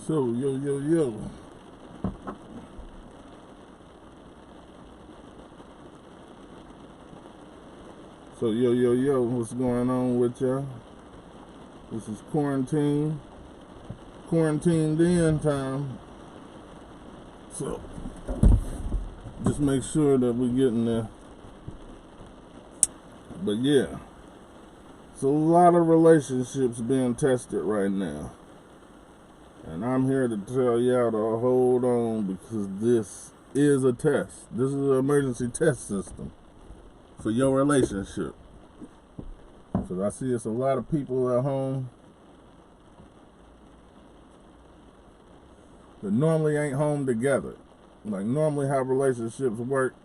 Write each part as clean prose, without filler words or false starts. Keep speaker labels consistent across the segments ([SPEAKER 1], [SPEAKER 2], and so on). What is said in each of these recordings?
[SPEAKER 1] So, yo. So, yo, what's going on with y'all? This is quarantined in time. So, just make sure that we're getting there. But yeah, so a lot of relationships being tested right now. And I'm here to tell y'all to hold on, because this is a test. This is an emergency test system for your relationship. Because I see it's a lot of people at home that normally ain't home together. Like, normally how relationships work,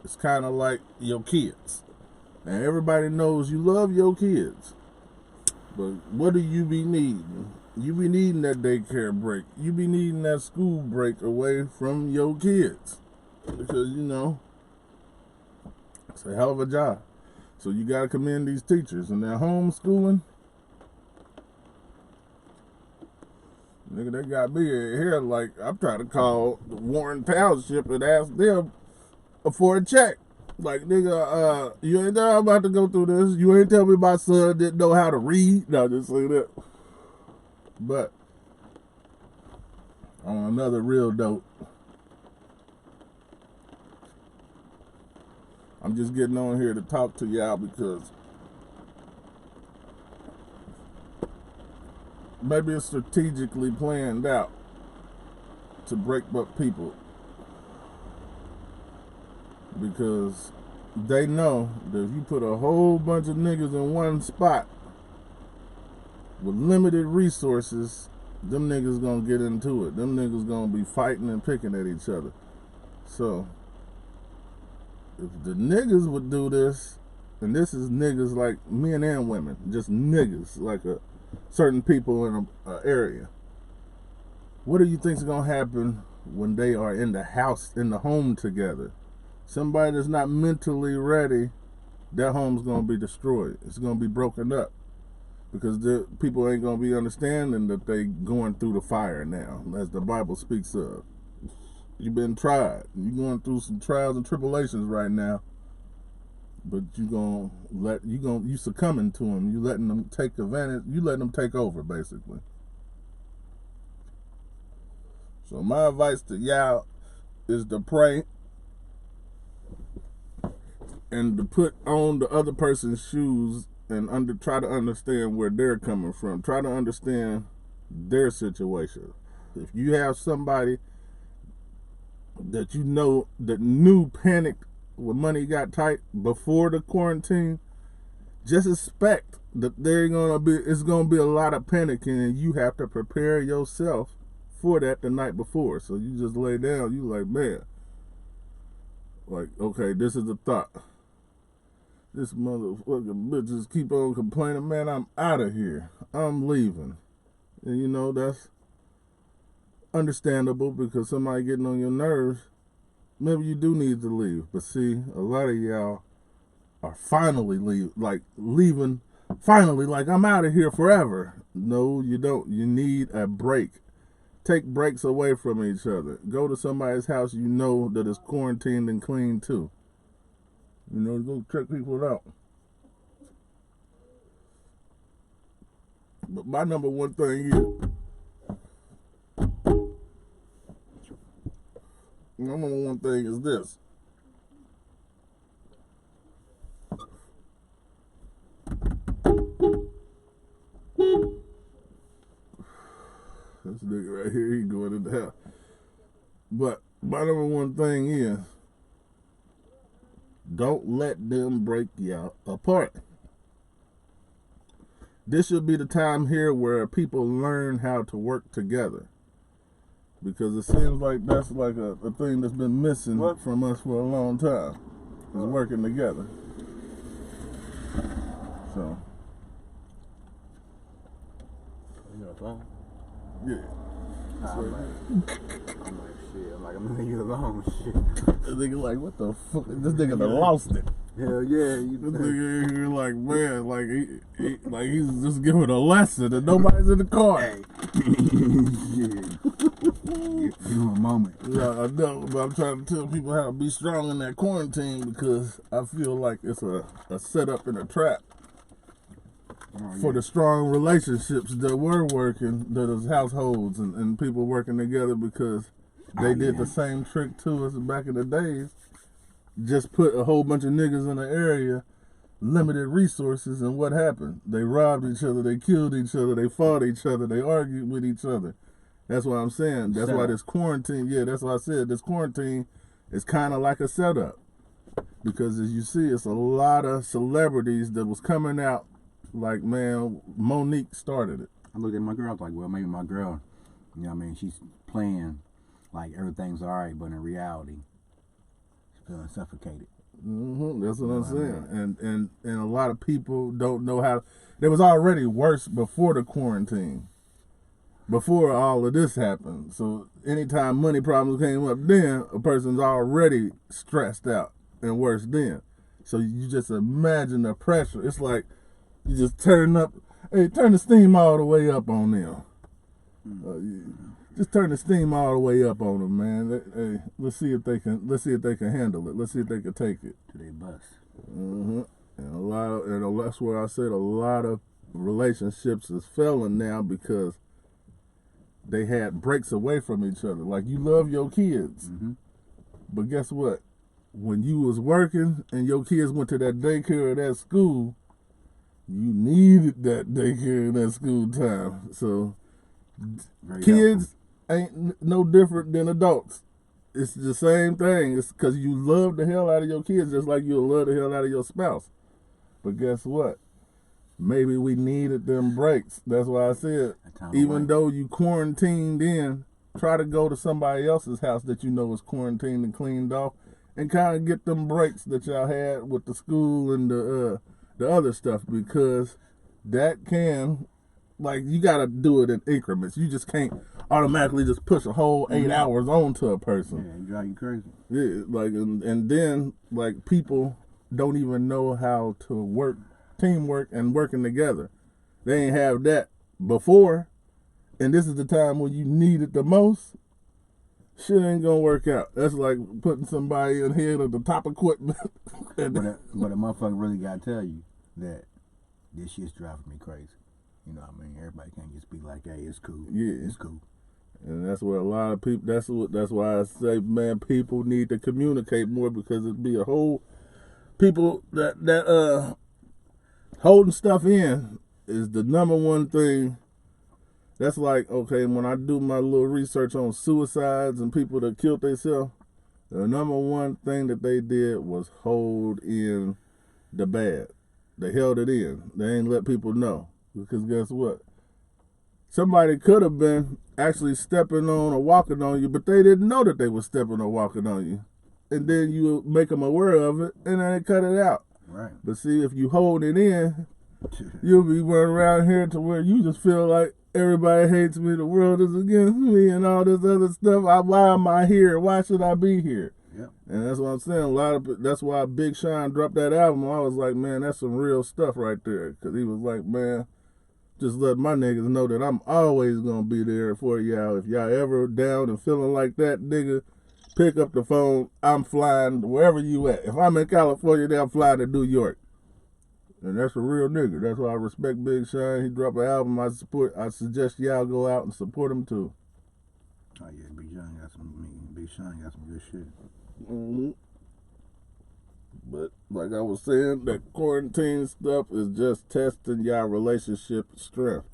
[SPEAKER 1] it's kind of like your kids. And everybody knows you love your kids. But what do you be needing? You be needing that daycare break. You be needing that school break away from your kids. Because, you know, it's a hell of a job. So you got to commend these teachers. And they're homeschooling. Nigga, they got me here like I'm trying to call the Warren Township and ask them for a check. Like, nigga, you ain't know I'm about to go through this. You ain't tell me my son didn't know how to read. No, just say that. But on another real note, I'm just getting on here to talk to y'all because maybe it's strategically planned out to break up people. Because they know that if you put a whole bunch of niggas in one spot with limited resources, them niggas gonna get into it. Them niggas gonna be fighting and picking at each other. So, if the niggas would do this, and this is niggas like men and women, just niggas, like a certain people in an area, what do you think's gonna happen when they are in the house, in the home together? Somebody that's not mentally ready, that home's gonna be destroyed. It's gonna be broken up. Because the people ain't gonna be understanding that they going through the fire now, as the Bible speaks of. You've been tried. You're going through some trials and tribulations right now. But you succumbing to them. You letting them take advantage. You letting them take over, basically. So my advice to y'all is to pray and to put on the other person's shoes and try to understand where they're coming from. Try to understand their situation. If you have somebody that you know that knew panicked when money got tight before the quarantine, just expect that it's gonna be a lot of panicking, and you have to prepare yourself for that the night before. So you just lay down, you like, man, like, okay, this is the thought. This motherfucking bitches keep on complaining, man, I'm out of here. I'm leaving. And you know, that's understandable because somebody getting on your nerves. Maybe you do need to leave. But see, a lot of y'all are finally leaving, finally, like, I'm out of here forever. No, you don't. You need a break. Take breaks away from each other. Go to somebody's house you know that is quarantined and clean too. You know, go check people out. But my number one thing is this. This nigga right here, he going in the house. But my number one thing is, don't let them break you apart. This should be the time here where people learn how to work together. Because it seems like that's like a thing that's been missing from us for a long time. Is working together. So.
[SPEAKER 2] You know phone?
[SPEAKER 1] Yeah.
[SPEAKER 2] I'm like, shit. I'm like, I'm gonna leave you alone, shit.
[SPEAKER 1] This nigga like, what the fuck? This nigga done lost it.
[SPEAKER 2] Hell yeah.
[SPEAKER 1] This nigga here like, man, like he's just giving a lesson and nobody's in the car.
[SPEAKER 2] Hey, Give him a moment.
[SPEAKER 1] Yeah, I know, but I'm trying to tell people how to be strong in that quarantine because I feel like it's a setup and a trap for the strong relationships that were working, that is households and people working together because they did the same trick to us back in the days. Just put a whole bunch of niggas in the area, limited resources, and what happened? They robbed each other, they killed each other, they fought each other, they argued with each other. That's what I'm saying. That's why this quarantine, that's why I said this quarantine is kind of like a setup. Because as you see, it's a lot of celebrities that was coming out like, man, Monique started it.
[SPEAKER 2] I looked at my girl, I was like, well, maybe my girl, you know what I mean, she's playing like everything's all right, but in reality, she's feeling suffocated.
[SPEAKER 1] That's what I'm saying. And a lot of people don't know how. It was already worse before the quarantine. Before all of this happened. So anytime money problems came up then, a person's already stressed out and worse then. So you just imagine the pressure. It's like you just turn the steam all the way up on them. Just turn the steam all the way up on them, man. Let's see if they can handle it. Let's see if they can take it.
[SPEAKER 2] To their bus.
[SPEAKER 1] And that's where I said a lot of relationships is failing now because they had breaks away from each other. Like, you love your kids, but guess what? When you was working and your kids went to that daycare or that school, you needed that daycare and that school time. So kids ain't no different than adults. It's the same thing. It's because you love the hell out of your kids just like you'll love the hell out of your spouse. But guess what? Maybe we needed them breaks. That's why I said, even though you quarantined in, try to go to somebody else's house that you know is quarantined and cleaned off and kind of get them breaks that y'all had with the school and the other stuff, because that can, like, you got to do it in increments. You just can't automatically just push a whole 8 hours onto a person.
[SPEAKER 2] Yeah, it drive you crazy.
[SPEAKER 1] Yeah, like, and then, like, people don't even know how to work, teamwork and working together. They ain't have that before, and this is the time when you need it the most. Shit ain't gonna work out. That's like putting somebody in head of the top equipment.
[SPEAKER 2] but a motherfucker really gotta tell you that this shit's driving me crazy. You know what I mean? Everybody can't just be like, hey, it's cool.
[SPEAKER 1] Yeah.
[SPEAKER 2] It's cool.
[SPEAKER 1] And that's where a lot of people, that's why I say, man, people need to communicate more, because it'd be a whole, people that holding stuff in is the number one thing. That's like, okay, when I do my little research on suicides and people that killed themselves, the number one thing that they did was hold in the bad. They held it in. They ain't let people know. Because guess what? Somebody could have been actually stepping on or walking on you, but they didn't know that they were stepping or walking on you. And then you make them aware of it, and then they cut it out.
[SPEAKER 2] Right.
[SPEAKER 1] But see, if you hold it in, you'll be running around here to where you just feel like everybody hates me, the world is against me, and all this other stuff. Why am I here? Why should I be here?
[SPEAKER 2] Yep.
[SPEAKER 1] And that's what I'm saying. That's why Big Sean dropped that album. I was like, man, that's some real stuff right there. Because he was like, man, just let my niggas know that I'm always going to be there for y'all. If y'all ever down and feeling like that, nigga, pick up the phone. I'm flying wherever you at. If I'm in California, then I'm flying to New York. And that's a real nigga. That's why I respect Big Sean. He dropped an album I suggest y'all go out and support him too.
[SPEAKER 2] Oh yeah, Big Sean got some good shit.
[SPEAKER 1] But like I was saying, that quarantine stuff is just testing y'all relationship strength.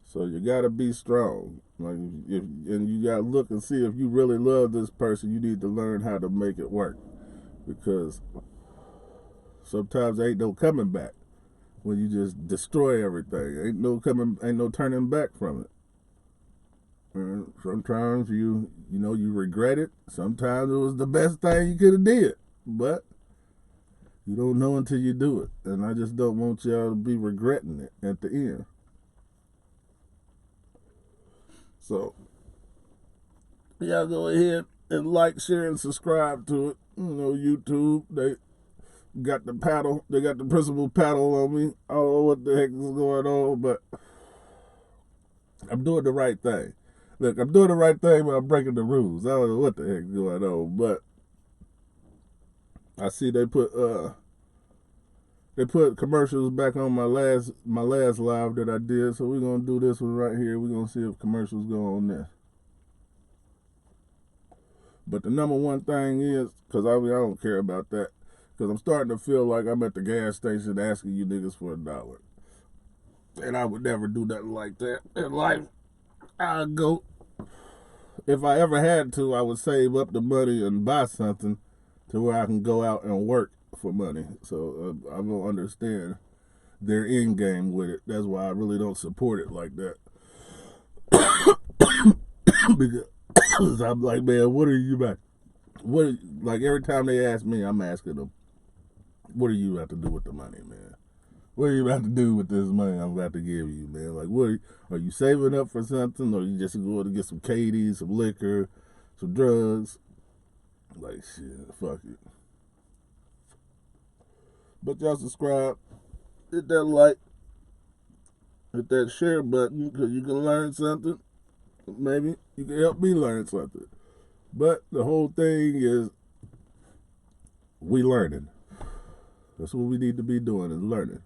[SPEAKER 1] So you gotta be strong. Like, and you gotta look and see if you really love this person. You need to learn how to make it work, because sometimes there ain't no coming back when you just destroy everything. Ain't no turning back from it. And sometimes you regret it. Sometimes it was the best thing you could have did, but you don't know until you do it. And I just don't want y'all to be regretting it at the end. So y'all go ahead and like, share, and subscribe to it. YouTube, they got the paddle. They got the principal paddle on me. I don't know what the heck is going on, but I'm doing the right thing. Look, I'm doing the right thing, but I'm breaking the rules. I don't know what the heck's going on, but I see they put commercials back on my last live that I did, so we're gonna do this one right here. We're gonna see if commercials go on this. But the number one thing is, because I don't care about that, because I'm starting to feel like I'm at the gas station asking you niggas for $1. And I would never do nothing like that in life. I'd go, if I ever had to, I would save up the money and buy something to where I can go out and work for money. So I don't understand their end game with it. That's why I really don't support it like that. Because I'm like, man, what are you about? Like every time they ask me, I'm asking them, what are you about to do with the money, man? What are you about to do with this money I'm about to give you, man? Like, what are you saving up for something, or you just going to get some KD, some liquor, some drugs? Like, shit, fuck it. But y'all subscribe, hit that like, hit that share button, because you can learn something. Maybe you can help me learn something. But the whole thing is, we learning. That's what we need to be doing, is learning.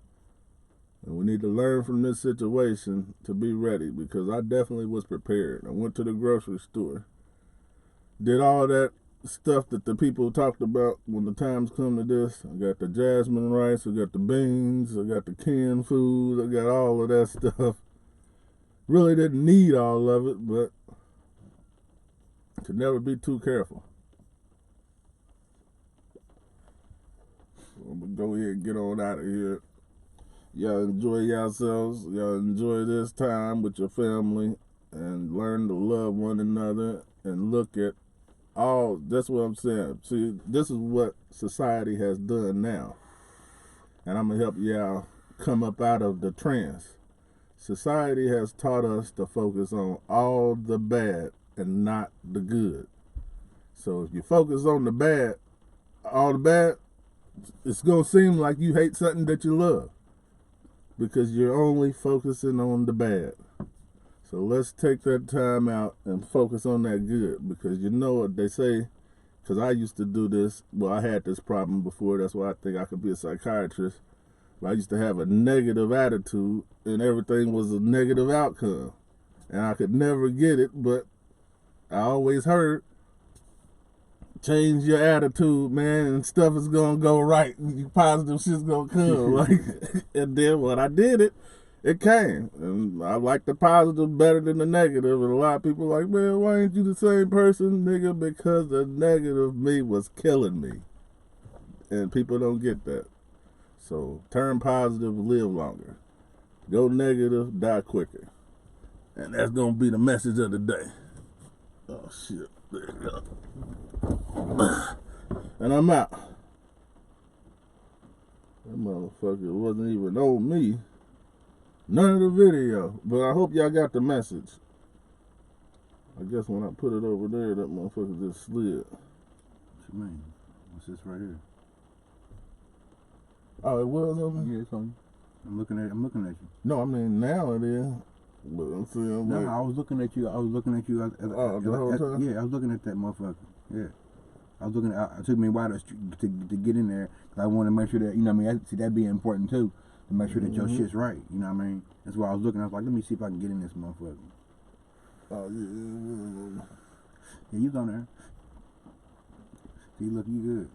[SPEAKER 1] And we need to learn from this situation to be ready, because I definitely was prepared. I went to the grocery store, did all that stuff that the people talked about when the times come to this. I got the jasmine rice, I got the beans, I got the canned food, I got all of that stuff. Really didn't need all of it, but could never be too careful. So I'm going to go ahead and get on out of here. Y'all enjoy yourselves. Y'all enjoy this time with your family and learn to love one another and look at all. That's what I'm saying. See, this is what society has done now. And I'm going to help y'all come up out of the trance. Society has taught us to focus on all the bad and not the good. So if you focus on the bad, all the bad, it's going to seem like you hate something that you love, because you're only focusing on the bad. So let's take that time out and focus on that good, because you know what they say, because I used to do this. Well, I had this problem before. That's why I think I could be a psychiatrist. But I used to have a negative attitude, and everything was a negative outcome. And I could never get it, but I always heard, change your attitude, man, and stuff is gonna go right. Positive shit's gonna come. Like, and then when I did it, it came. And I like the positive better than the negative. And a lot of people are like, man, why ain't you the same person, nigga? Because the negative me was killing me. And people don't get that. So turn positive, live longer. Go negative, die quicker. And that's gonna be the message of the day. Oh shit. There you go. And I'm out. That motherfucker wasn't even on me. None of the video. But I hope y'all got the message. I guess when I put it over there, that motherfucker just slid.
[SPEAKER 2] What you mean? What's this right here?
[SPEAKER 1] Oh, it was on me?
[SPEAKER 2] Yeah, it's on you. I'm looking at you.
[SPEAKER 1] No, I mean now it is. But I'm saying,
[SPEAKER 2] no,
[SPEAKER 1] like,
[SPEAKER 2] I was looking at you.
[SPEAKER 1] the whole time?
[SPEAKER 2] Yeah, I was looking at that motherfucker. Yeah. I was looking at, it took me a while to get in there, because I wanted to make sure that, you know what I mean, see, that'd be important too, to make sure that your shit's right, you know what I mean? That's why I was looking. I was like, let me see if I can get in this motherfucker.
[SPEAKER 1] oh, yeah.
[SPEAKER 2] Yeah, you was on there. See, look, you good.